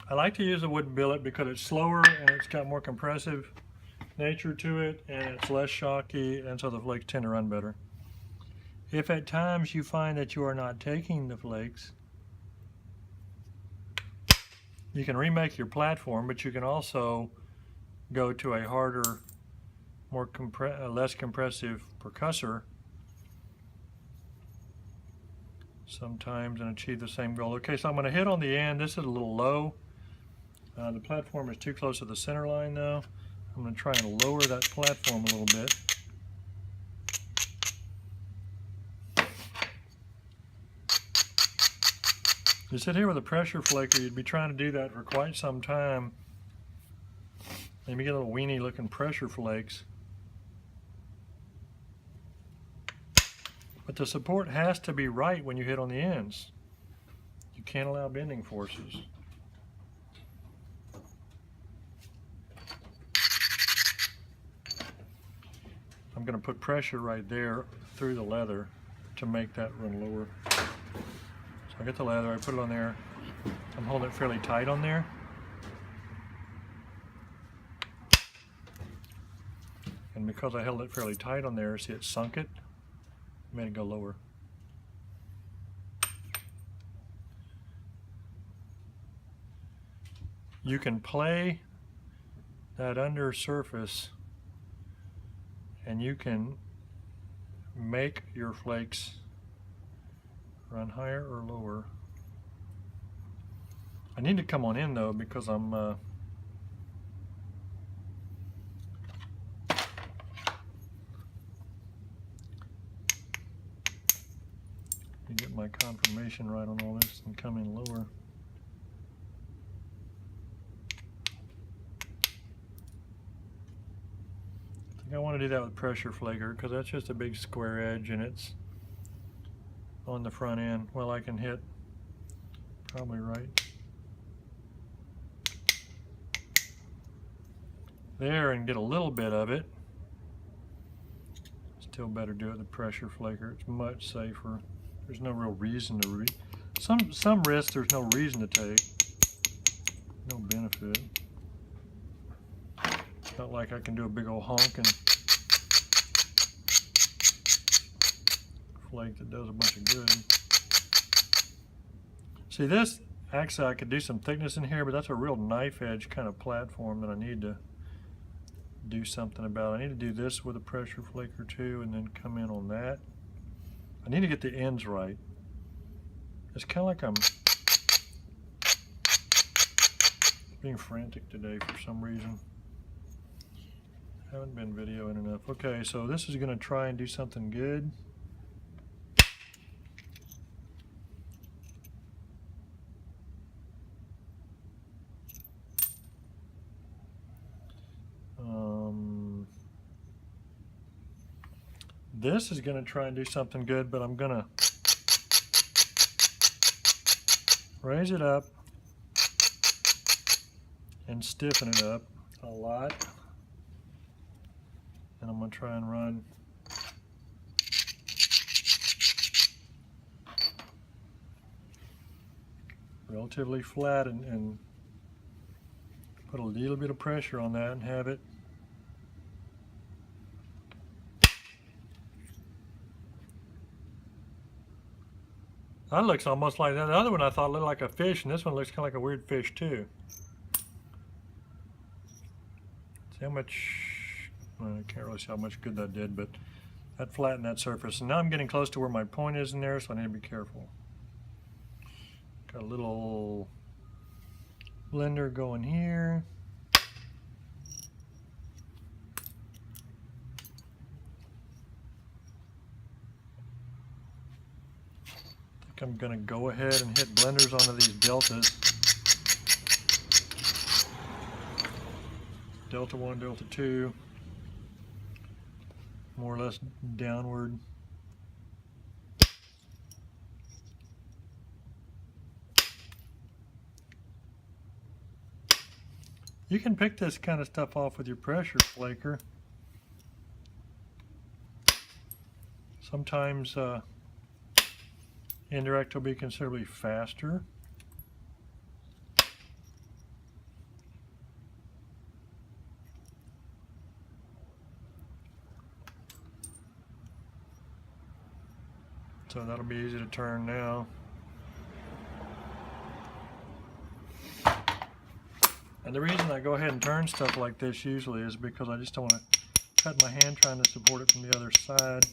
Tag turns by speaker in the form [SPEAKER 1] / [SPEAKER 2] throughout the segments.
[SPEAKER 1] I like to use a wooden billet because it's slower and it's got more compressive nature to it, and it's less shocky, and so the flakes tend to run better. If at times you find that you are not taking the flakes, you can remake your platform, but you can also go to a harder, less compressive percussor sometimes and achieve the same goal. Okay, so I'm going to hit on the end. This is a little low. The platform is too close to the center line though. I'm going to try and lower that platform a little bit. You sit here with a pressure flaker, you'd be trying to do that for quite some time. And you get little weenie looking pressure flakes. But the support has to be right when you hit on the ends. You can't allow bending forces. I'm going to put pressure right there through the leather to make that run lower. So I get the leather, I put it on there. I'm holding it fairly tight on there. And because I held it fairly tight on there, see it sunk it, made it go lower. You can play that under surface and you can make your flakes run higher or lower. I need to come on in though because I'm get my confirmation right on all this and come in lower. I think I want to do that with pressure flaker because that's just a big square edge and it's on the front end. Well, I can hit probably right there and get a little bit of it. Still better do it with the pressure flaker. It's much safer. There's no real reason to some risks there's no reason to take. No benefit. It's not like I can do a big old honk and flake that does a bunch of good. See this, actually I could do some thickness in here, but that's a real knife edge kind of platform that I need to do something about. I need to do this with a pressure flaker too and then come in on that. I need to get the ends right. It's kind of like I'm being frantic today for some reason. Haven't been videoing enough. Okay, so this is going to try and do something good. This is going to try and do something good, but I'm going to raise it up and stiffen it up a lot. And I'm going to try and run relatively flat and put a little bit of pressure on that and have it. That looks almost like that. The other one I thought looked like a fish, and this one looks kind of like a weird fish too. See how much, well, I can't really see how much good that did, but that flattened that surface. And now I'm getting close to where my point is in there, so I need to be careful. Got a little blender going here. I'm going to go ahead and hit blenders onto these deltas. Delta 1, Delta 2, more or less downward. You can pick this kind of stuff off with your pressure flaker. Sometimes indirect will be considerably faster. So that'll be easy to turn now. And the reason I go ahead and turn stuff like this usually is because I just don't want to cut my hand trying to support it from the other side.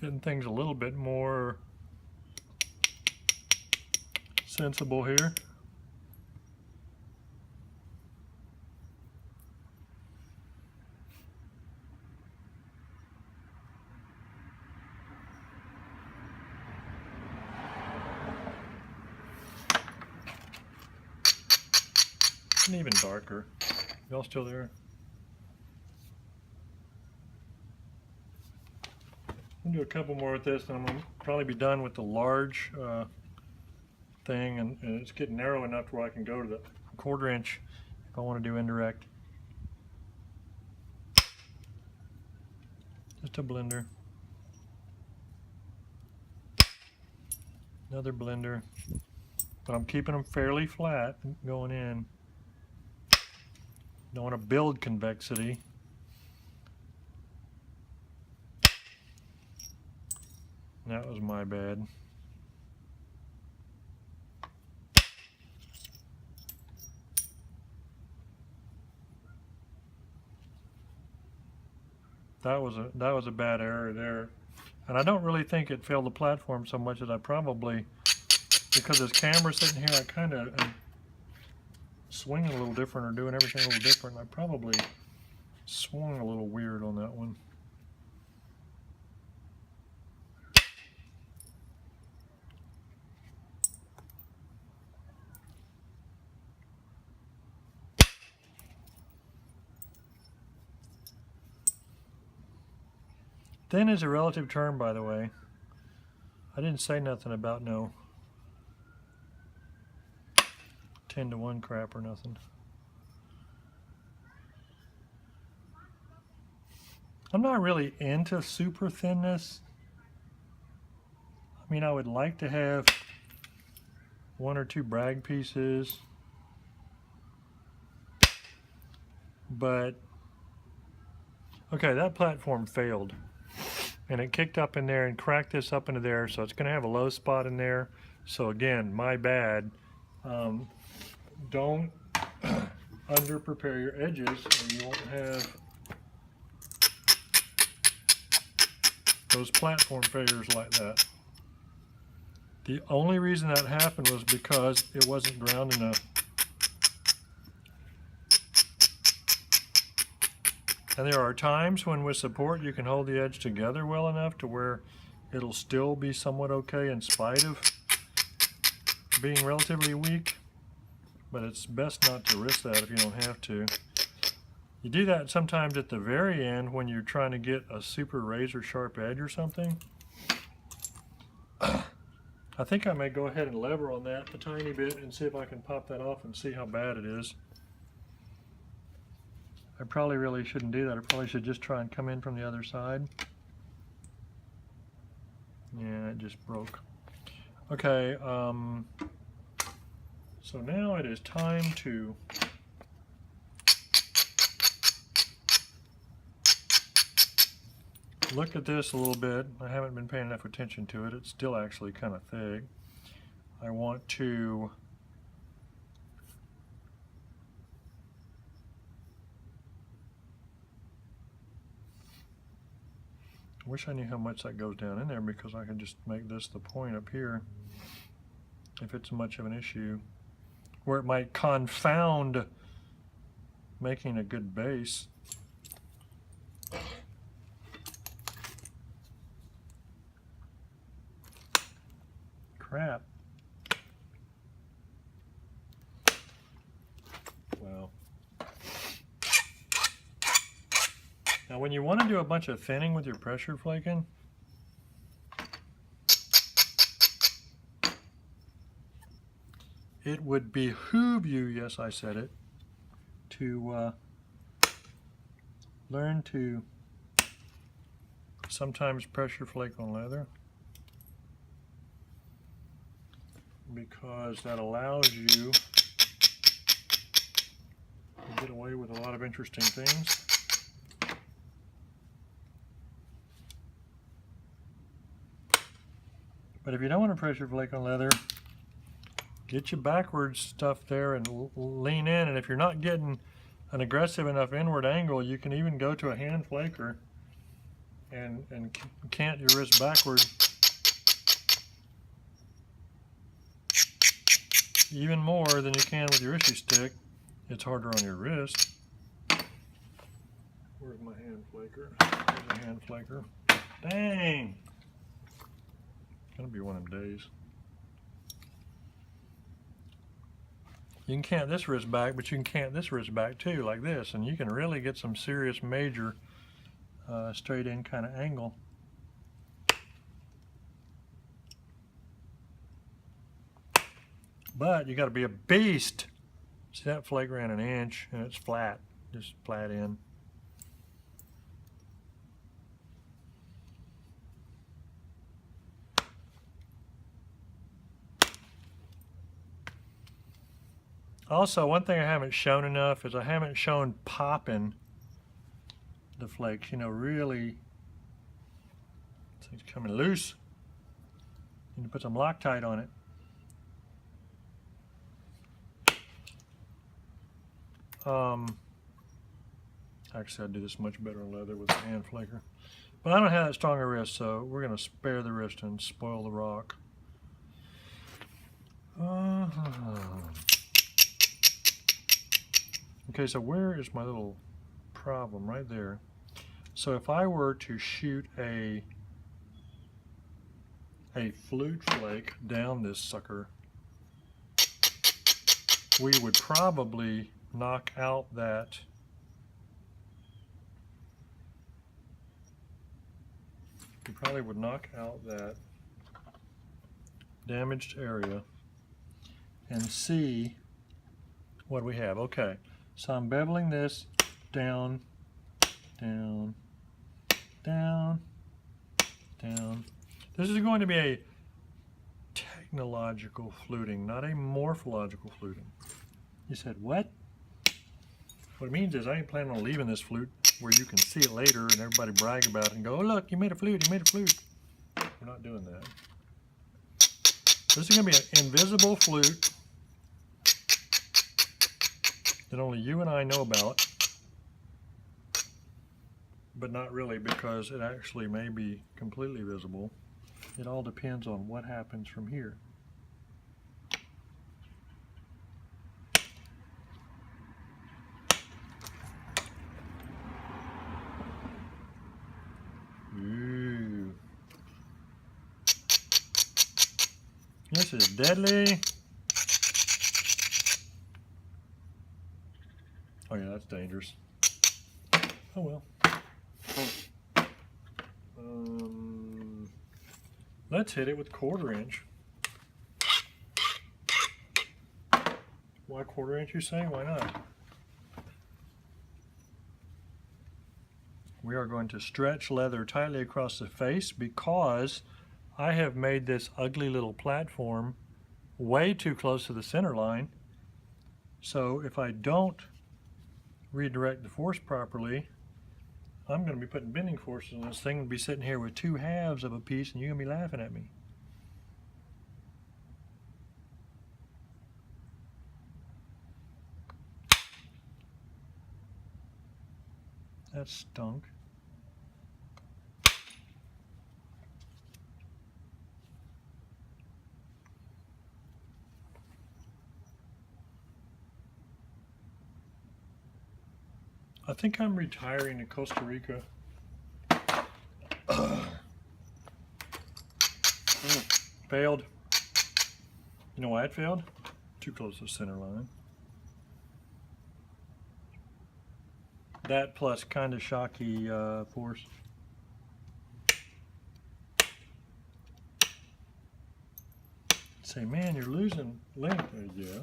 [SPEAKER 1] Getting things a little bit more sensible here. And even darker. Y'all still there? I'll do a couple more with this, and I'm gonna probably be done with the large thing, and it's getting narrow enough to where I can go to the 1/4 inch if I want to do indirect. Just a blender. Another blender. But I'm keeping them fairly flat going in. Don't want to build convexity. That was my bad. That was a bad error there. And I don't really think it failed the platform so much as I probably, because this camera's sitting here, I kind of am swinging a little different or doing everything a little different. I probably swung a little weird on that one. Thin is a relative term, by the way. I didn't say nothing about no 10-to-1 crap or nothing. I'm not really into super thinness. I mean, I would like to have 1 or 2 brag pieces, but okay, that platform failed. And it kicked up in there and cracked this up into there, so it's going to have a low spot in there. So again, my bad. Don't under prepare your edges, or you won't have those platform failures like that. The only reason that happened was because it wasn't ground enough. And there are times when with support you can hold the edge together well enough to where it'll still be somewhat okay in spite of being relatively weak, but it's best not to risk that if you don't have to. You do that sometimes at the very end when you're trying to get a super razor sharp edge or something. I think I may go ahead and lever on that a tiny bit and see if I can pop that off and see how bad it is. I probably really shouldn't do that. I probably should just try and come in from the other side. Yeah, it just broke. Okay, so now it is time to look at this a little bit. I haven't been paying enough attention to it. It's still actually kind of thick. I want to I wish I knew how much that goes down in there, because I can just make this the point up here if it's much of an issue, where it might confound making a good base. Crap. Well. Now when you want to do a bunch of thinning with your pressure flaking, it would behoove you, yes I said it, to learn to sometimes pressure flake on leather. because that allows you to get away with a lot of interesting things. But if you don't want to pressure flake on leather, get your backwards stuff there and lean in. And if you're not getting an aggressive enough inward angle, you can even go to a hand flaker and cant your wrist backward. Even more than you can with your issue stick. It's harder on your wrist. Where's my hand flaker? There's a hand flaker. Dang! Gonna be one of them days. You can cant this wrist back, but you can cant this wrist back too, like this, and you can really get some serious major straight in kind of angle. But you got to be a beast. See, that flake ran an inch and it's flat, just flat in. Also, one thing I haven't shown enough is I haven't shown popping the flakes, you know, really, it's coming loose. You need to put some Loctite on it. Actually, I'd do this much better on leather with a hand flaker. But I don't have that strong a wrist, so we're going to spare the wrist and spoil the rock. Okay, so where is my little problem? Right there. So if I were to shoot a flute flake down this sucker, we would probably knock out that damaged area and see what we have. Okay, so I'm beveling this down, down, down, down. This is going to be a technological fluting, not a morphological fluting. You said, what? What it means is I ain't planning on leaving this flute where you can see it later and everybody brag about it and go, oh look, you made a flute, you made a flute. We're not doing that. This is going to be an invisible flute that only you and I know about, but not really, because it actually may be completely visible. It all depends on what happens from here. Ooh. This is deadly. Oh yeah, that's dangerous. Oh well. Let's hit it with 1/4 inch. Why 1/4 inch, you say? Why not? We are going to stretch leather tightly across the face because I have made this ugly little platform way too close to the center line. So if I don't redirect the force properly, I'm going to be putting bending forces on this thing and be sitting here with 2 halves of a piece and you're going to be laughing at me. That stunk. I think I'm retiring to Costa Rica. Failed. You know why it failed? Too close to the center line. That plus kind of shocky force. Say, man, you're losing length. Yeah.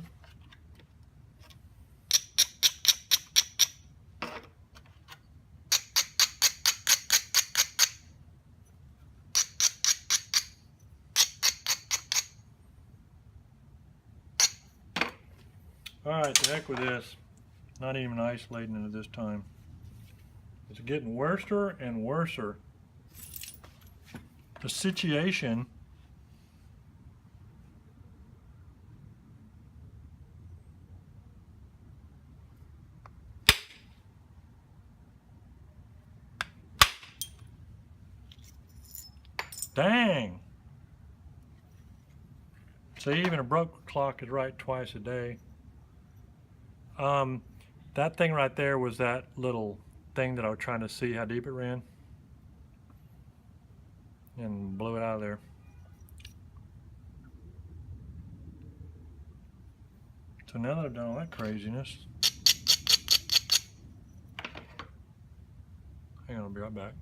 [SPEAKER 1] Alright, to heck with this. Not even isolating it this time. It's getting worser and worser. The situation dang! See, even a broke clock is right twice a day. That thing right there was that little thing that I was trying to see how deep it ran. And blew it out of there. So now that I've done all that craziness, hang on, I'll be right back.